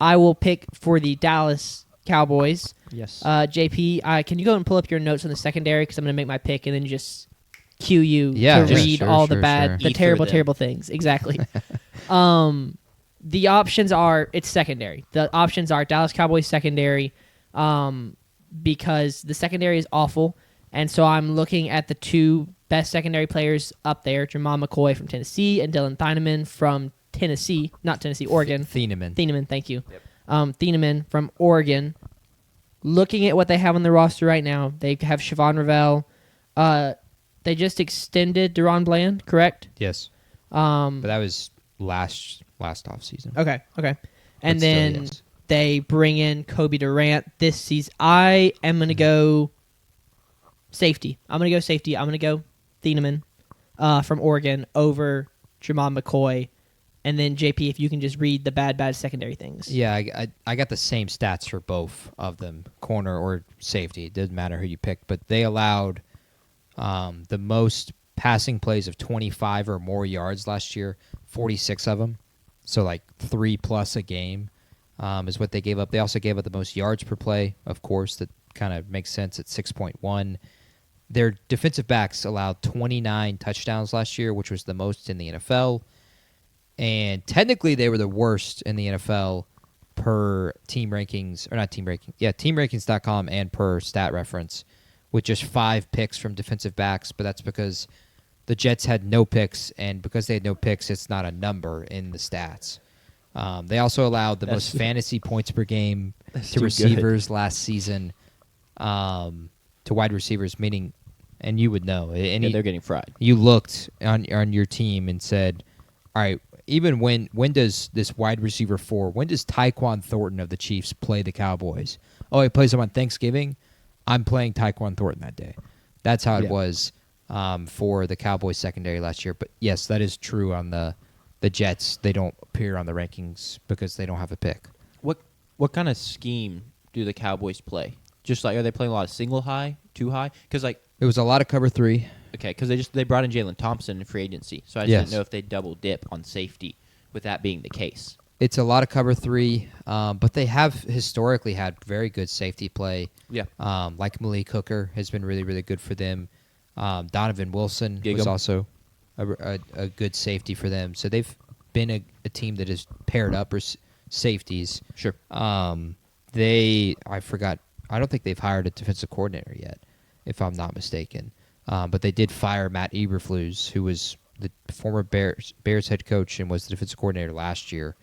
I will pick for the Dallas Cowboys. Yes. JP, can you go and pull up your notes on the secondary because I'm going to make my pick and then just cue you Yeah, to yeah, read sure, all the sure, bad, sure. the terrible things. Exactly. The options are it's secondary. The options are Dallas Cowboys secondary, because the secondary is awful, and so I'm looking at the two best secondary players up there: Jamal McCoy from Tennessee and Dylan Thieneman from Oregon. Thieneman. Thank you. Yep. Thieneman from Oregon. Looking at what they have on the roster right now, they have Siobhan Ravel. They just extended Deron Bland, correct? Yes. But that was last offseason. Okay. And But then still, yes. they bring in Kobe Durant this season. I am going to go safety. I'm going to go Thieneman from Oregon over Jamal McCoy. And then, JP, if you can just read the bad secondary things. Yeah, I got the same stats for both of them, corner or safety. It doesn't matter who you pick, but they allowed the most passing plays of 25 or more yards last year, 46 of them. So like 3+ a game is what they gave up. They also gave up the most yards per play, of course. That kind of makes sense at 6.1. Their defensive backs allowed 29 touchdowns last year, which was the most in the NFL. And technically, they were the worst in the NFL per team rankings, or not team rankings. Yeah, teamrankings.com and per stat reference, with just 5 picks from defensive backs. But that's because the Jets had no picks, and because they had no picks, it's not a number in the stats. They also allowed the most fantasy points per game to receivers last season, to wide receivers, meaning, and you would know. They're getting fried. You looked on your team and said, all right, even when does this wide receiver 4, when does Tyquan Thornton of the Chiefs play the Cowboys? Oh, he plays them on Thanksgiving? I'm playing Tyquan Thornton that day. That's how it was for the Cowboys secondary last year. But yes, that is true on the Jets. They don't appear on the rankings because they don't have a pick. What kind of scheme do the Cowboys play? Just like, are they playing a lot of single high, two high? Because like it was a lot of cover 3. Okay, because they brought in Jalen Thompson in free agency, so I just didn't know if they double dip on safety with that being the case. It's a lot of cover 3, but they have historically had very good safety play. Yeah. Like Malik Hooker has been really, really good for them. Donovan Wilson was also a good safety for them. So they've been a team that has paired up safeties. Sure. I don't think they've hired a defensive coordinator yet, if I'm not mistaken. But they did fire Matt Eberflus, who was the former Bears head coach and was the defensive coordinator last year.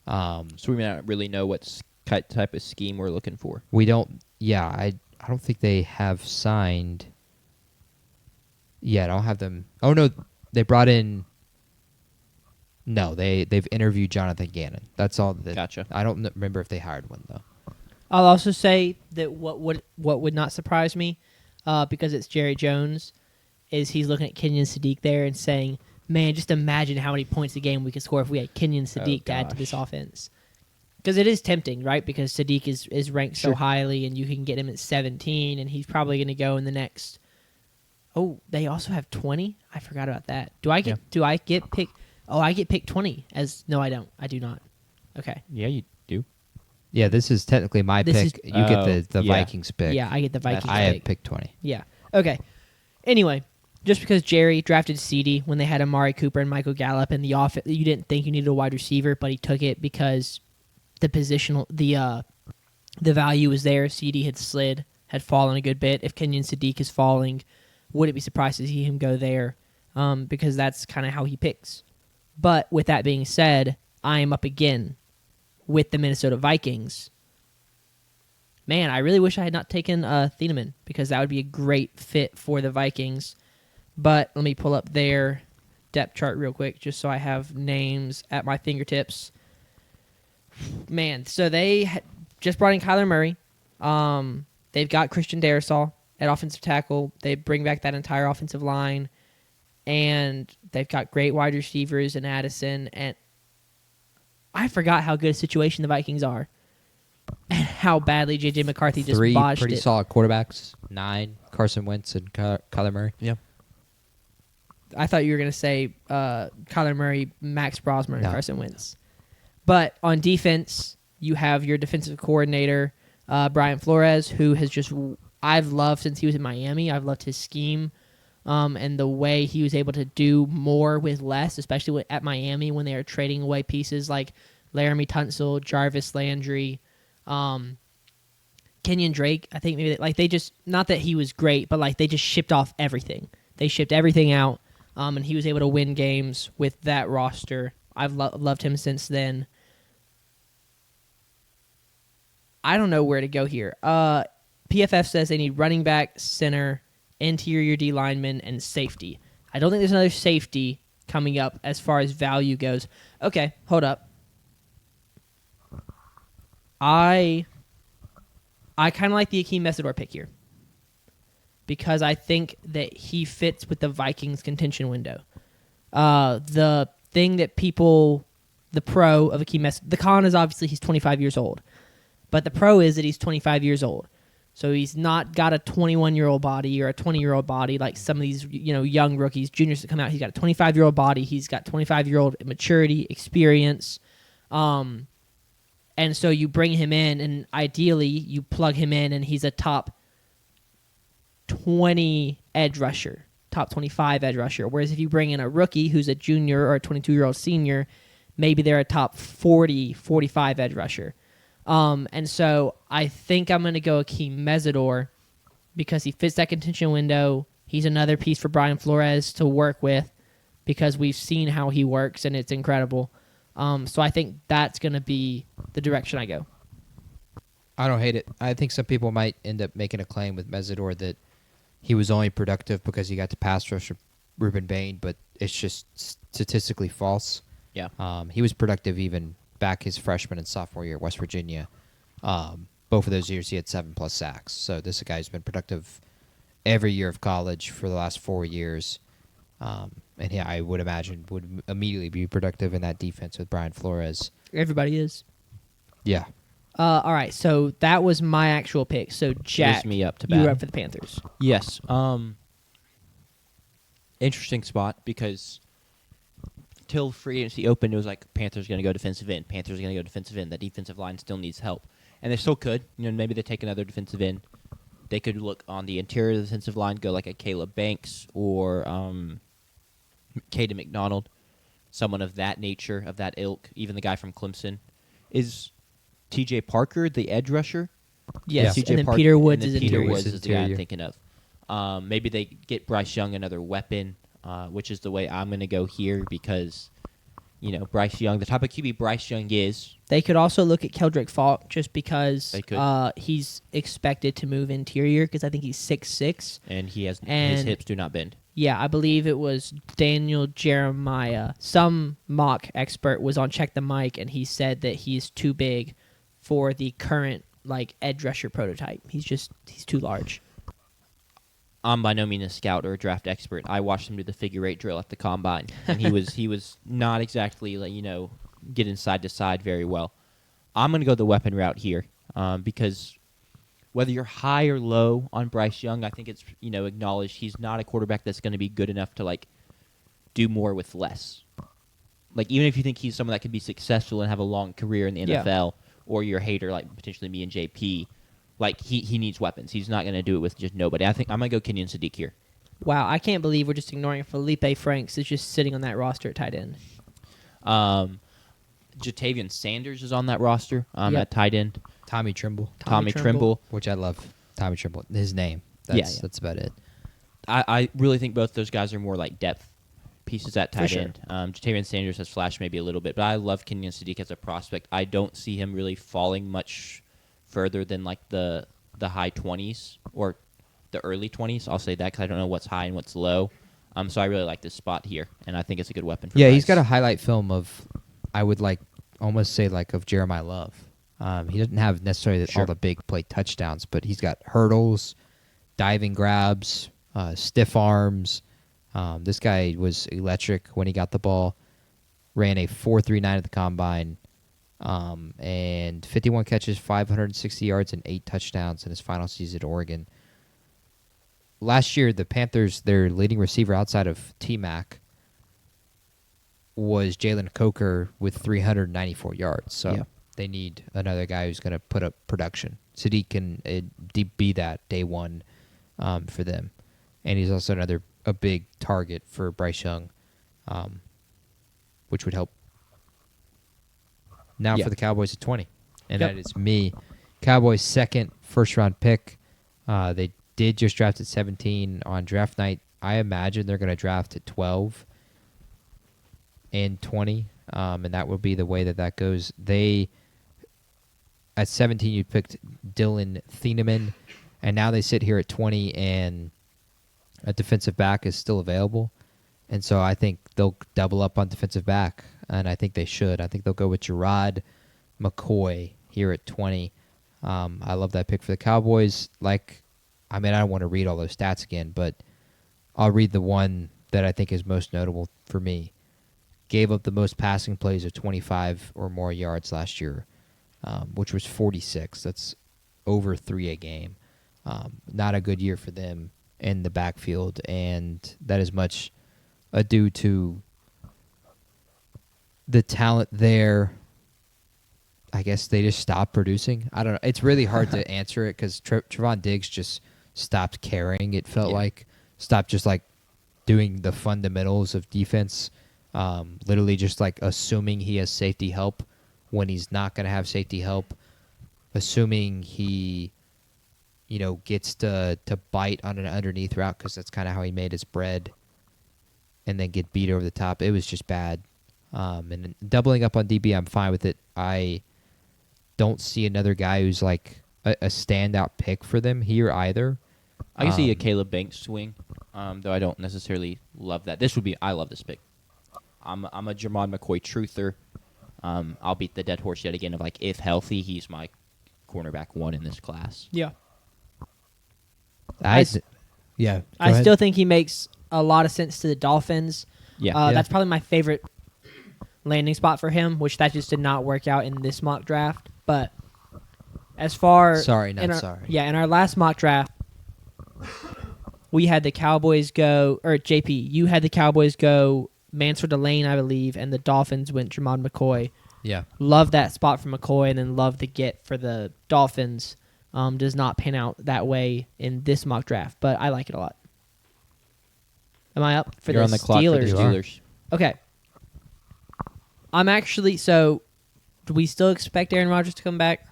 So we may not really know what type of scheme we're looking for. We don't. Yeah, I don't think they have signed. Yeah, I don't have them. Oh no, they brought in. No, they've interviewed Jonathan Gannon. That's all. Gotcha. I don't remember if they hired one though. I'll also say that what would not surprise me, because it's Jerry Jones, is he's looking at Kenyon Sadiq there and saying, man, just imagine how many points a game we could score if we had Kenyon Sadiq to add to this offense. Because it is tempting, right? Because Sadiq is ranked so highly, and you can get him at 17, and he's probably going to go in the next. Oh, they also have 20. I forgot about that. Do I get picked? Oh, I get picked 20. No, I don't. I do not. Okay. Yeah, you do. Yeah, this is technically my pick. You get the Vikings pick. Yeah, I get the Vikings pick. I have picked 20. Yeah. Okay. Anyway, just because Jerry drafted CD when they had Amari Cooper and Michael Gallup in the offense, you didn't think you needed a wide receiver, but he took it because the value was there. CD had fallen a good bit. If Kenyon Sadiq is falling, wouldn't be surprised to see him go there, because that's kind of how he picks. But with that being said, I am up again with the Minnesota Vikings. Man, I really wish I had not taken Thieneman, because that would be a great fit for the Vikings. But let me pull up their depth chart real quick, just so I have names at my fingertips. Man, so they just brought in Kyler Murray. They've got Christian Darrisaw at offensive tackle. They bring back that entire offensive line. And they've got great wide receivers in Addison. And I forgot how good a situation the Vikings are. And how badly J.J. McCarthy just botched it. 3 pretty solid quarterbacks. 9, Carson Wentz and Kyler Murray. Yeah. I thought you were going to say Kyler Murray, Max Brosmer, and Carson Wentz. But on defense, you have your defensive coordinator, Brian Flores, who has just I've loved since he was in Miami. I've loved his scheme and the way he was able to do more with less, especially at Miami when they are trading away pieces like Laramie Tunsil, Jarvis Landry, Kenyon Drake. I think maybe they just, not that he was great, but like they just shipped off everything. They shipped everything out, and he was able to win games with that roster. I've loved him since then. I don't know where to go here. PFF says they need running back, center, interior D lineman, and safety. I don't think there's another safety coming up as far as value goes. Okay, hold up. I kind of like the Akeem Mesidor pick here because I think that he fits with the Vikings contention window. The thing that the pro of Akeem Mesidor, the con is obviously he's 25 years old, but the pro is that he's 25 years old. So he's not got a 21-year-old body or a 20-year-old body like some of these young rookies, juniors that come out. He's got a 25-year-old body. He's got 25-year-old maturity, experience. And so you bring him in, and ideally you plug him in, and he's a top 20 edge rusher, top 25 edge rusher. Whereas if you bring in a rookie who's a junior or a 22-year-old senior, maybe they're a top 40, 45 edge rusher. And so I think I'm going to go Akeem Mesidor because he fits that contention window. He's another piece for Brian Flores to work with because we've seen how he works, and it's incredible. So I think that's going to be the direction I go. I don't hate it. I think some people might end up making a claim with Mesidor that he was only productive because he got to pass rush Ruben Bain, but it's just statistically false. Yeah. He was productive even back his freshman and sophomore year at West Virginia. Both of those years he had 7+ sacks. So this guy's been productive every year of college for the last 4 years. And yeah, I would imagine would immediately be productive in that defense with Brian Flores. Everybody is. Yeah. All right, so that was my actual pick. So Jack, Here's me up to you bat. were up for the Panthers. Yes. Interesting spot because till free agency opened, it was like Panthers going to go defensive end. Panthers going to go defensive end. That defensive line still needs help, and they still could. Maybe they take another defensive end. They could look on the interior of the defensive line, go like a Caleb Banks or Caden McDonald, someone of that nature, of that ilk. Even the guy from Clemson. Is T.J. Parker the edge rusher? Yes, Yeah. and then Peter Woods is Peter interior. Woods is the guy I'm thinking of. Maybe they get Bryce Young another weapon, which is the way I'm going to go here because, Bryce Young, the type of QB Bryce Young is. They could also look at Keldrick Falk just because They could. he's expected to move interior because I think he's 6'6". And his And- hips do not bend. Yeah, I believe it was Daniel Jeremiah. Some mock expert was on Check the Mic, and he said that he's too big for the current edge rusher prototype. He's too large. I'm by no means a scout or a draft expert. I watched him do the figure 8 drill at the combine, and he was not exactly getting side to side very well. I'm going to go the weapon route here because whether you're high or low on Bryce Young, I think it's acknowledged he's not a quarterback that's going to be good enough to do more with less. Even if you think he's someone that could be successful and have a long career in the NFL, or you're a hater like potentially me and JP. He needs weapons. He's not going to do it with just nobody. I think I'm going to go Kenyon Sadiq here. Wow, I can't believe we're just ignoring Felipe Franks is just sitting on that roster at tight end. Jatavian Sanders is on that roster Yep. at tight end. Tommy Trimble, Tommy Trimble. which I love. Tommy Trimble, his name. Yeah. That's about it. I really think both those guys are more depth pieces at tight sure. end. Jatavian Sanders has flashed maybe a little bit, but I love Kenyon Sadiq as a prospect. I don't see him really falling much further than the high 20s or the early 20s. I'll say that because I don't know what's high and what's low. So I really like this spot here, and I think it's a good weapon for He's Bryce. got a highlight film of, I would almost say of Jeremiah Love. He doesn't have necessarily all the big play touchdowns, but he's got hurdles, diving grabs, stiff arms. This guy was electric when he got the ball. Ran a 4.39 at the combine, and 51 catches, 560 yards, and 8 touchdowns in his final season at Oregon. Last year, the Panthers, their leading receiver outside of T-Mac, was Jalen Coker with 394 yards. So They need another guy who's going to put up production. Sadiq can be that day one for them. And he's also a big target for Bryce Young, which would help. Now Yeah. for the Cowboys at 20. And Yep. that is me. Cowboys' second first-round pick. They did just draft at 17 on draft night. I imagine they're going to draft at 12 and 20, and that will be the way that goes. At 17, you picked Dylan Thieneman, and now they sit here at 20, and a defensive back is still available. And so I think they'll double up on defensive back, and I think they should. I think they'll go with Gerard McCoy here at 20. I love that pick for the Cowboys. I don't want to read all those stats again, but I'll read the one that I think is most notable for me. Gave up the most passing plays of 25 or more yards last year, which was 46. That's over 3 a game. Not a good year for them in the backfield, and that is much due to the talent there. I guess they just stopped producing. I don't know. It's really hard to answer it because Trevon Diggs just stopped caring, it felt like. Stopped just, doing the fundamentals of defense. Literally just, assuming he has safety help when he's not going to have safety help. Assuming he, gets to bite on an underneath route because that's kind of how he made his bread. And then get beat over the top. It was just bad. And doubling up on DB, I'm fine with it. I don't see another guy who's a standout pick for them here either. I can see a Caleb Banks swing, though I don't necessarily love that. I love this pick. I'm a Jermon McCoy truther. I'll beat the dead horse yet again of if healthy, he's my cornerback 1 in this class. Yeah. I still think he makes a lot of sense to the Dolphins. Yeah. That's probably my favorite landing spot for him, which that just did not work out in this mock draft. But as far sorry. Yeah, in our last mock draft, we had the Cowboys go, or JP, you had the Cowboys go Mansfield Delane, I believe, and the Dolphins went Jermon McCoy. Yeah. Love that spot for McCoy, and then love the get for the Dolphins. Does not pan out that way in this mock draft, but I like it a lot. Am I up for You're the on the clock for the Steelers? Steelers. Okay. I'm actually, so do we still expect Aaron Rodgers to come back?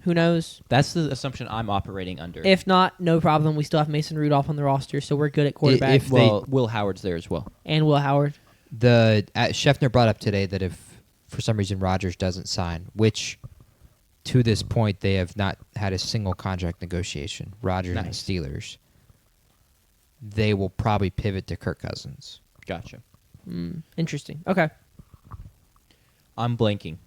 Who knows? That's the assumption I'm operating under. If not, no problem. We still have Mason Rudolph on the roster, so we're good at quarterback. Will Howard's there as well. And Will Howard. Scheffner brought up today that if for some reason Rodgers doesn't sign, which to this point they have not had a single contract negotiation, Rodgers and the Steelers, they will probably pivot to Kirk Cousins. Gotcha. Interesting. Okay. I'm blanking.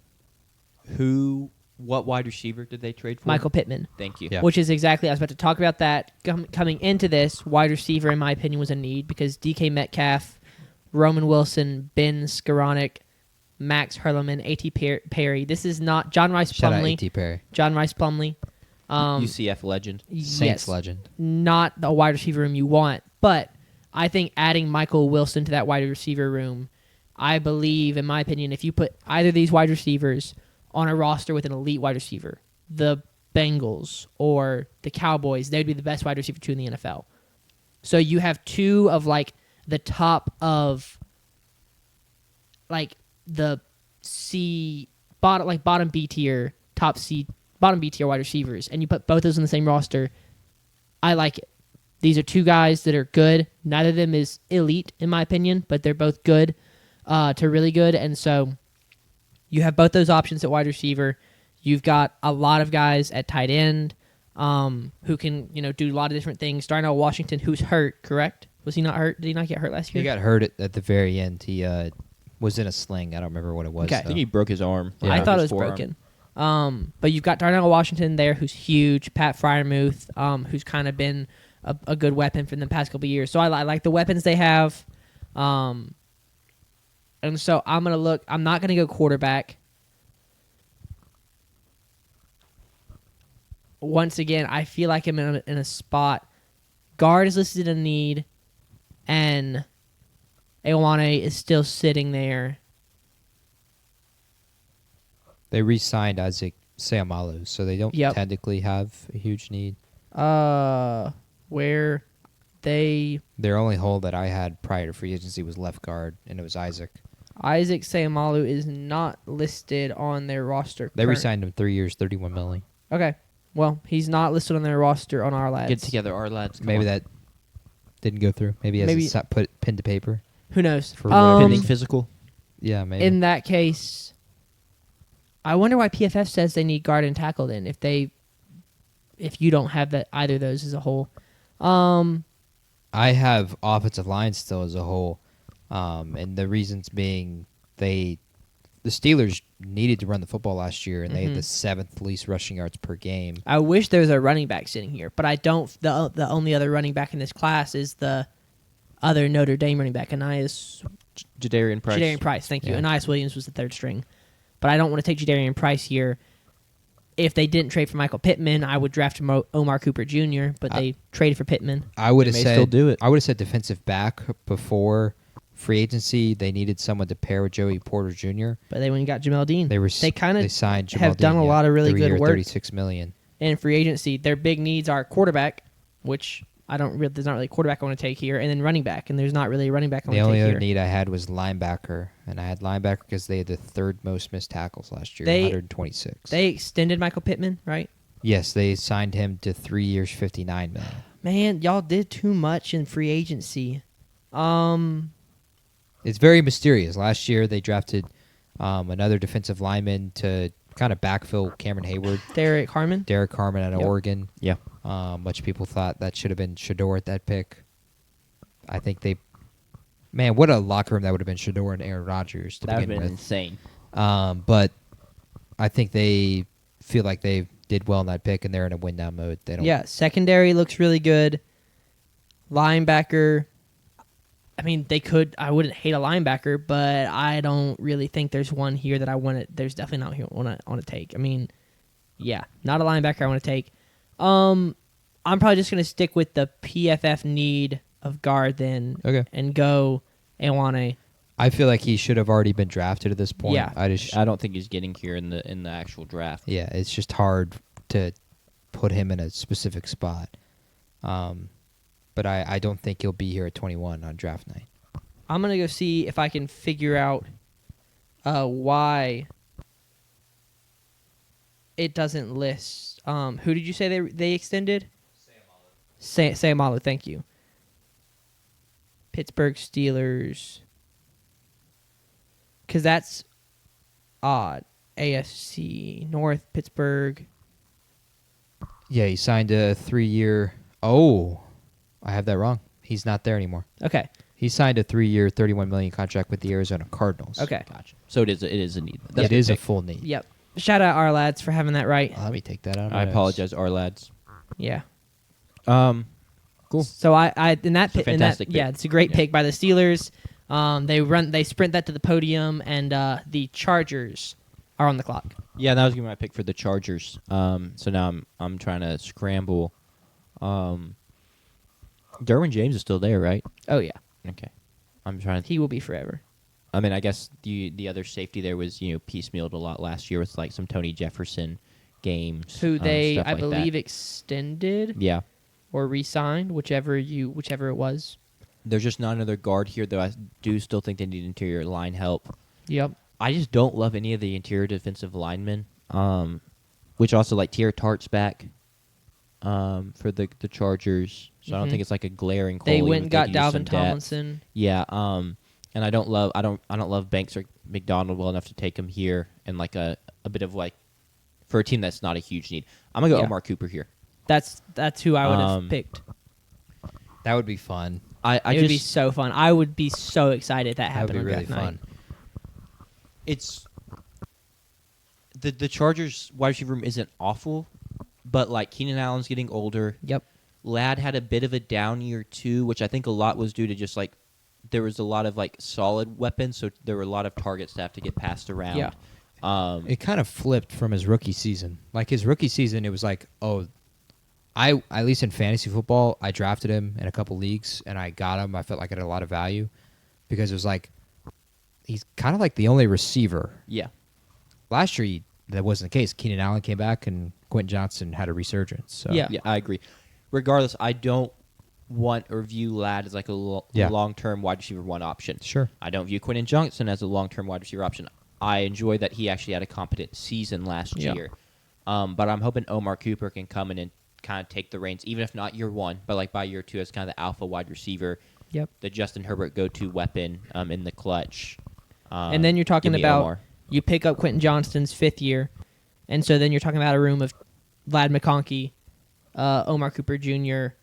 What wide receiver did they trade for? Michael Pittman. Thank you. Yeah. Which is exactly, I was about to talk about that. Coming into this, wide receiver, in my opinion, was a need because DK Metcalf, Roman Wilson, Ben Skoranek, Max Hurleman, A.T. Perry. This is not John Rice Shout out Plumlee. A.T. Perry. John Rice Plumlee. UCF legend. Saints legend. Not the wide receiver room you want, but I think adding Michael Wilson to that wide receiver room, I believe, in my opinion, if you put either of these wide receivers on a roster with an elite wide receiver, the Bengals or the Cowboys, they would be the best wide receiver 2 in the NFL. So you have 2 of the top of the bottom B tier, top C, bottom B tier wide receivers, and you put both those in the same roster. I like it. These are 2 guys that are good. Neither of them is elite in my opinion, but they're both good to really good, and so you have both those options at wide receiver. You've got a lot of guys at tight end who can do a lot of different things. Darnell Washington, who's hurt, correct? Was he not hurt? Did he not get hurt last year? He got hurt at the very end. He was in a sling. I don't remember what it was. Okay. I think he broke his arm. I thought it was His forearm. broken. But you've got Darnell Washington there, who's huge. Pat Freiermuth, who's kind of been a good weapon for the past couple of years. So I like the weapons they have. And so I'm going to look. I'm not going to go quarterback. Once again, I feel like I'm in a spot. Guard is listed in need, and Ewane is still sitting there. They re-signed Isaac Seamalu, so they don't Yep. technically have a huge need. Where they Their only hole that I had prior to free agency was left guard, and it was Isaac. Isaac Sayamalu is not listed on their roster. They re-signed him 3 years, $31 million. Okay. Well, he's not listed on their roster on our lads. Get together, our lads. Come Maybe on. that didn't go through. Maybe he Maybe- hasn't put pen to paper. Who knows? For whatever pending reason. physical. Yeah, maybe. In that case, I wonder why PFF says they need guard and tackle then if you don't have that either of those as a whole. I have offensive line still as a whole, and the reasons being the Steelers needed to run the football last year, and they had the 7th least rushing yards per game. I wish there was a running back sitting here, but I don't. The only other running back in this class is the other Notre Dame running back, Anais Jadarian Price. Jadarian Price. Thank you. Yeah. Anais Williams was the third string, but I don't want to take Jadarian Price here. If they didn't trade for Michael Pittman, I would draft Omar Cooper Jr., but they traded for Pittman. I would have They may said still do it. I would have said defensive back before free agency. They needed someone to pair with Joey Porter Jr. But they went and got Jamel Dean. They kind they of signed Jamal have done Dean, a lot of really 3 good year, work. $36 million. in free agency. Their big needs are quarterback, which there's not really a quarterback I want to take here, and then running back, and there's not really a running back I The want to only take other here. need I had was linebacker, and I had linebacker because they had the 3rd most missed tackles last year, They- 126. They extended Michael Pittman, right? Yes, they signed him to 3 years, $59 million. Man, y'all did too much in free agency. It's very mysterious. Last year, they drafted another defensive lineman to kind of backfill Cameron Hayward, Derek Harmon. Derek Harmon out of Yep. Oregon. Yeah. Much people thought that should have been Shador at that pick. I think man, what a locker room that would have been, Shador and Aaron Rodgers to That would have begin been with. insane. But I think they feel like they did well in that pick, and they're in a win now mode. They don't. Yeah, secondary looks really good. Linebacker, I mean, I wouldn't hate a linebacker, but I don't really think there's one here that I want to. There's definitely not one I want to take. I mean, yeah, not a linebacker I want to take. I'm probably just gonna stick with the PFF need of guard then, Okay. and go Ewane. I feel like he should have already been drafted at this point. Yeah. I don't think he's getting here in the actual draft. Yeah, it's just hard to put him in a specific spot. But I don't think he'll be here at 21 on draft night. I'm gonna go see if I can figure out why it doesn't list. Who did you say they extended? Sayamalu, thank you. Pittsburgh Steelers. Because that's odd. AFC North, Pittsburgh. Yeah, he signed a 3-year. Oh, I have that wrong. He's not there anymore. Okay. He signed a 3-year, $31 million contract with the Arizona Cardinals. Okay. Gotcha. So it is a need. It is a full need. Yep. Shout out our lads for having that right. Let me take that out. of my I notes. apologize, our lads. Yeah. Cool. So I in that It's a pick, fantastic pick. yeah, it's a great Yeah. pick by the Steelers. They sprint that to the podium, and the Chargers are on the clock. Yeah, that was gonna be my pick for the Chargers. So now I'm trying to scramble. Derwin James is still there, right? Oh yeah, Okay. I'm trying to. he will be forever. I mean, I guess the other safety there was piecemealed a lot last year with like some Tony Jefferson games. Who they stuff I like believe that. extended Yeah. or re-signed, whichever it was. There's just not another guard here, though. I do still think they need interior line help. Yep. I just don't love any of the interior defensive linemen. Which also like Tier Tart's back. For the Chargers, so I don't Mhm. think it's like a glaring hole. They even went if and got could use some Dalvin depth. Tomlinson. Yeah, and I don't love Banks or McDonald well enough to take him here and like a bit of like for a team that's not a huge need. I'm gonna go Yeah. Omar Cooper here. That's who I would have picked. That would be fun. I It would be just so fun. I would be so excited if that That would happened be on really draft fun. night. it's the Chargers wide receiver room isn't awful, but like Keenan Allen's getting older. Yep. Ladd had a bit of a down year too, which I think a lot was due to just like there was a lot of like solid weapons, so there were a lot of targets to have to get passed around. Yeah. It kind of flipped from his rookie season. Like his rookie season, it was like, I at least in fantasy football, I drafted him in a couple leagues and I got him. I felt like I had a lot of value because it was like he's kind of like the only receiver. Yeah. Last year, that wasn't the case. Keenan Allen came back, and Quentin Johnston had a resurgence. So. Yeah. Yeah, I agree. Regardless, I don't want or view Ladd as like a long-term wide receiver one option. Sure. I don't view Quentin Johnson as a long-term wide receiver option. I enjoy that he actually had a competent season last year. But I'm hoping Omar Cooper can come in and kind of take the reins, even if not year one, but like by year two as kind of the alpha wide receiver. Yep. The Justin Herbert go-to weapon in the clutch. And then you're talking give me about Omar. you pick up Quentin Johnston's 5th year, and so then you're talking about a room of Ladd McConkey, Omar Cooper Jr.,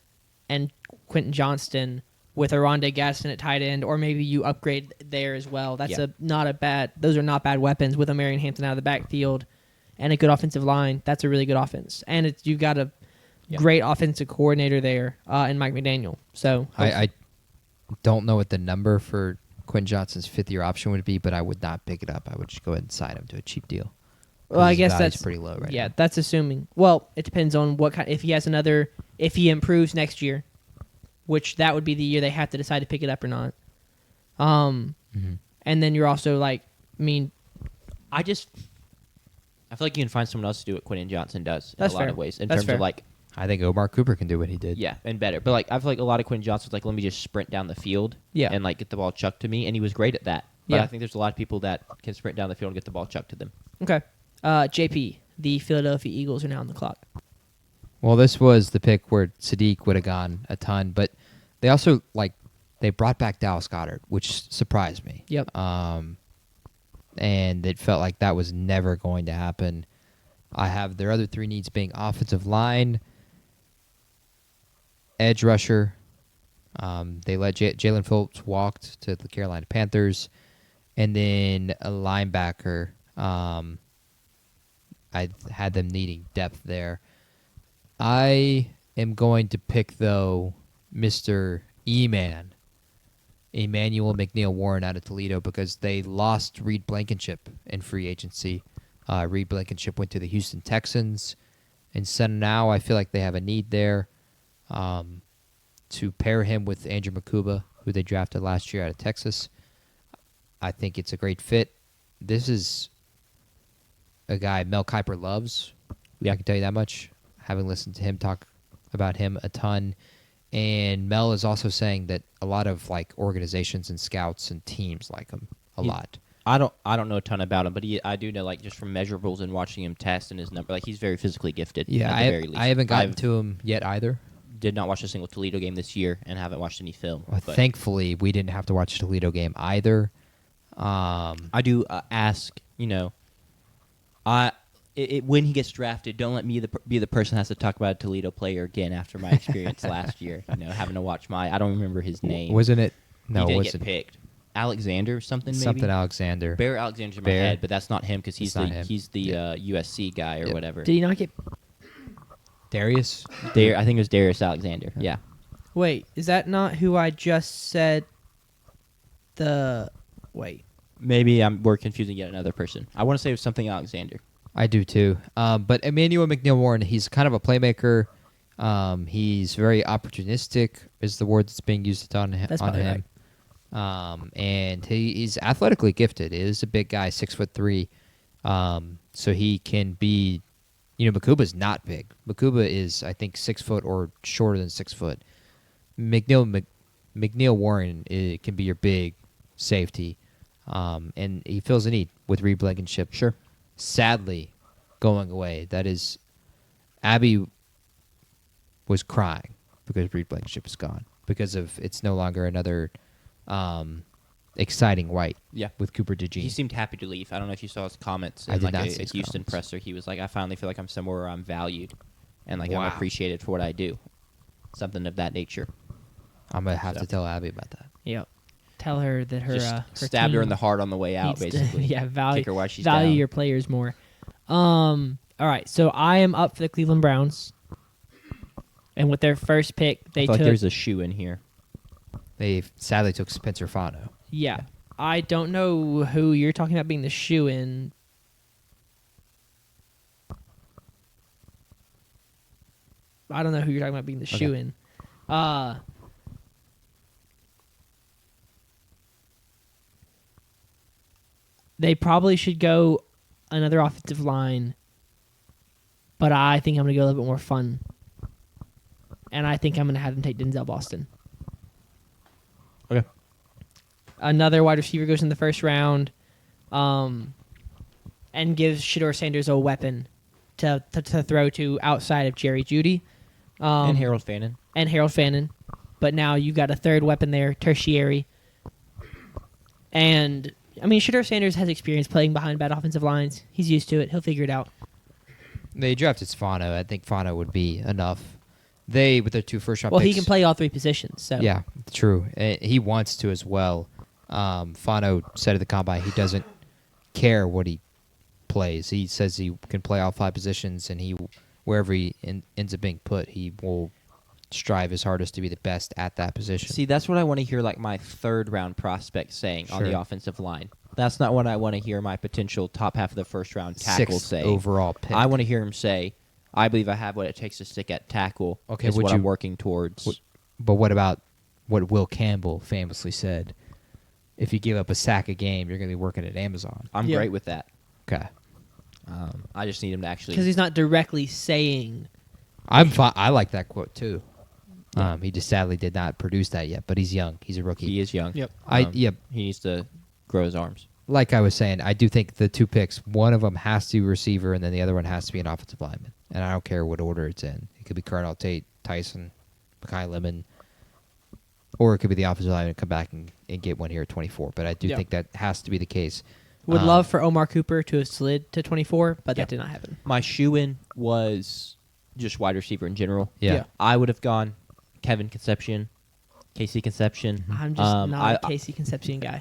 and Quentin Johnston with a Rondé Gaston at tight end, or maybe you upgrade there as well. That's those are not bad weapons with a Marion Hampton out of the backfield and a good offensive line. That's a really good offense. And you've got a great offensive coordinator there in Mike McDaniel. So I don't know what the number for Quentin Johnston's 5th-year option would be, but I would not pick it up. I would just go ahead and sign him to a cheap deal. Well, I guess value's that's pretty low right now. that's assuming. Well, it depends on what kind. If he improves next year, which that would be the year they have to decide to pick it up or not. And then you're also like, I I feel like you can find someone else to do what Quentin Johnson does That's in a lot fair. of ways. In That's terms fair. of like, I think Omar Cooper can do what he did. yeah, and better. But like, I feel like a lot of Quentin Johnson's like, let me just sprint down the field, and like get the ball chucked to me, and he was great at that. But Yeah. I think there's a lot of people that can sprint down the field and get the ball chucked to them. okay. JP, the Philadelphia Eagles are now on the clock. Well, this was the pick where Sadiq would have gone a ton, but they also they brought back Dallas Goedert, which surprised me. Yep. And it felt like that was never going to happen. I have their other 3 needs being offensive line, edge rusher. They let Jalen Phillips walk to the Carolina Panthers, and then a linebacker. I had them needing depth there. I am going to pick, though, Mr. E-Man, Emmanuel McNeil Warren out of Toledo, because they lost Reed Blankenship in free agency. Reed Blankenship went to the Houston Texans, and so now I feel like they have a need there to pair him with Andrew Makuba, who they drafted last year out of Texas. I think it's a great fit. This is a guy Mel Kiper loves. I can tell you that much, having listened to him talk about him a ton. And Mel is also saying that a lot of organizations and scouts and teams like him a lot. I don't know a ton about him, but I do know just from measurables and watching him test and his number, he's very physically gifted. Yeah, at the very least. I haven't gotten to him yet either. Did not watch a single Toledo game this year and haven't watched any film. Well, but thankfully, we didn't have to watch a Toledo game either. I do ask, when he gets drafted, don't let me be the person that has to talk about a Toledo player again after my experience last year. Having to watch I don't remember his name. Wasn't it? No, he didn't it get wasn't. picked. Alexander or something, maybe? Something Alexander. Bear Alexander's in my Bear. head, but that's not him because he's It's not him. USC guy or Yep. whatever. Did he not get? Darius? I think it was Darius Alexander. Yeah. Wait, is that not who I just said? Wait. Maybe we're confusing yet another person. I want to say it was something Alexander. I do too. But Emmanuel McNeil Warren, he's kind of a playmaker. He's very opportunistic, is the word that's being used on him. That's probably right. And he's athletically gifted. He is a big guy, 6'3". So he can be. Makuba's not big. Makuba is, I think, 6 foot or shorter than 6 foot. McNeil Warren can be your big safety, and he fills a need with Reed Blankenship. Sure. Sadly, going away. That is, Abby was crying because Reed Blankenship is gone because of it's no longer another exciting white. Yeah. With Cooper DeJean. He seemed happy to leave. I don't know if you saw his comments I in did not a see his Houston comments. presser. He was like, I finally feel like I'm somewhere where I'm valued and Wow. I'm appreciated for what I do. Something of that nature. I'm gonna have So. to tell Abby about that. Yep. Tell her that her Just her stabbed her team in the heart on the way out, needs to- basically. yeah, value Kick her while she's value down. your players more. All right, so I am up for the Cleveland Browns, and with their first pick, they I feel took. like there's a shoe in here. They sadly took Spencer Fano. Yeah, I don't know who you're talking about being the shoe in. I don't know who you're talking about being the Okay. shoe in. They probably should go another offensive line, but I think I'm going to go a little bit more fun. And I think I'm going to have him take Denzel Boston. Okay. Another wide receiver goes in the first round, and gives Shedeur Sanders a weapon to throw to outside of Jerry Jeudy. And Harold Fannin. But now you've got a third weapon there, tertiary. And, I mean, Shedeur Sanders has experience playing behind bad offensive lines. He's used to it. He'll figure it out. They drafted Fano. I think Fano would be enough. They, with their 2 first-round Well, picks... he can play all 3 positions. So Yeah, true. He wants to as well. Fano said at the Combine he doesn't care what he plays. He says he can play all 5 positions, and wherever he ends up being put, he will strive his hardest to be the best at that position. See, that's what I want to hear, like, my third-round prospect saying on the Sure. offensive line. That's not what I want to hear my potential top half of the first-round tackle 6th say. overall pick. I want to hear him say, I believe I have what it takes to stick at tackle. Okay, is would what you- I'm working towards. But what about what Will Campbell famously said? If you give up a sack a game, you're going to be working at Amazon. I'm Yeah. great with that. Okay. I just need him to actually... because he's not directly saying... I'm fine. I like that quote, too. He just sadly did not produce that yet, but he's young. He's a rookie. He is young. Yep. He needs to grow his arms. Like I was saying, I do think the 2 picks, one of them has to be a receiver, and then the other one has to be an offensive lineman. And I don't care what order it's in. It could be Cardinal Tate, Tyson, Mekhi Lemon, or it could be the offensive lineman come back and get one here at 24. But I do Yeah. think that has to be the case. Would love for Omar Cooper to have slid to 24, but Yeah. that did not happen. My shoe-in was just wide receiver in general. Yeah. I would have gone Kevin Concepcion, Casey Concepcion. I'm just not a Casey Concepcion guy.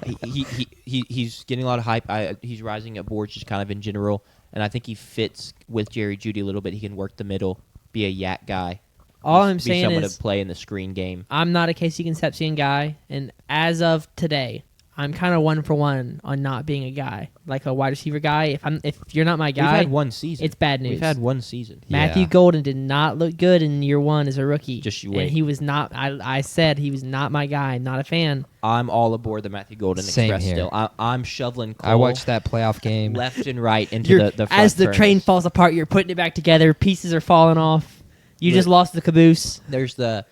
He's getting a lot of hype. He's rising up boards just kind of in general, and I think he fits with Jerry Jeudy a little bit. He can work the middle, be a yak guy. All I'm be saying someone is to play in the screen game. I'm not a Casey Concepcion guy, and as of today, I'm kind of 1 for 1 on not being a guy, like a wide receiver guy. If you're not my guy, We've had one season. it's bad news. We've had one season. Matthew Yeah. Golden did not look good in year 1 as a rookie. Just you and wait. he was not. I said he was not my guy. Not a fan. I'm all aboard the Matthew Golden Same Express here. still. I'm shoveling coal I watched that playoff game. left and right into You're- the front as the train furnace. falls apart, you're putting it back together. Pieces are falling off. You just Look. lost the caboose. There's the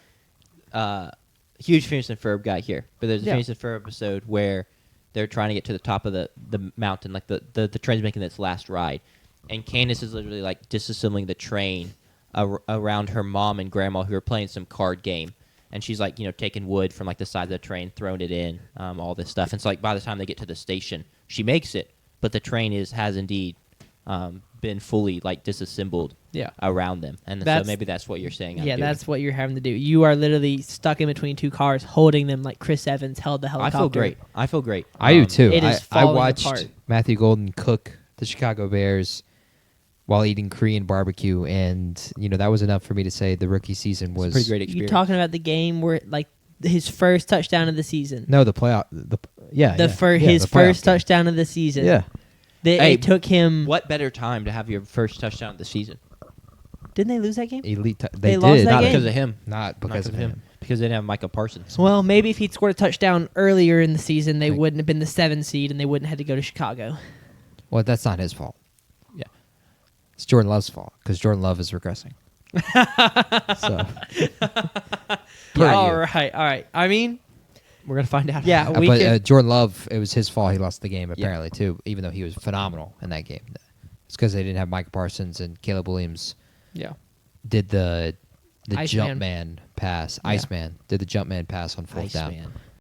huge Phineas and Ferb guy here, but there's a Yeah. Phineas and Ferb episode where they're trying to get to the top of the mountain, like the train's making its last ride, and Candace is literally like disassembling the train around her mom and grandma who are playing some card game, and she's like taking wood from like the side of the train, throwing it in, all this stuff. And so like by the time they get to the station, she makes it, but the train has indeed been fully like disassembled Yeah. around them, and so That's- maybe that's what you're saying. I'm Yeah, doing. that's what you're having to do. You are literally stuck in between 2 cars, holding them like Chris Evans held the I helicopter. feel great. I feel great. I do too. It is I falling watched apart. Matthew Golden cook the Chicago Bears while eating Korean barbecue, and that was enough for me to say the rookie season It's a was pretty great You experience. talking about the game where like his first touchdown of the season? no the playoff. His first touchdown of the season. Yeah, Hey, It took him. What better time to have your first touchdown of the season? Didn't they lose that game? elite. They They lost did that Not game? because of him. not because of him. Because they didn't have Micah Parsons. Well, maybe if he'd scored a touchdown earlier in the season, they Like- wouldn't have been the 7 seed, and they wouldn't have had to go to Chicago. Well, that's not his fault. Yeah. It's Jordan Love's fault because Jordan Love is regressing. So, per All you. right. I mean, We're gonna find out. yeah, we but could. Jordan Love, it was his fault he lost the game apparently too, even though he was phenomenal in that game. It's because they didn't have Micah Parsons, and Caleb Williams Yeah. did the Iceman. jump man pass. Yeah. Iceman did the jump man pass on fourth down. Iceman.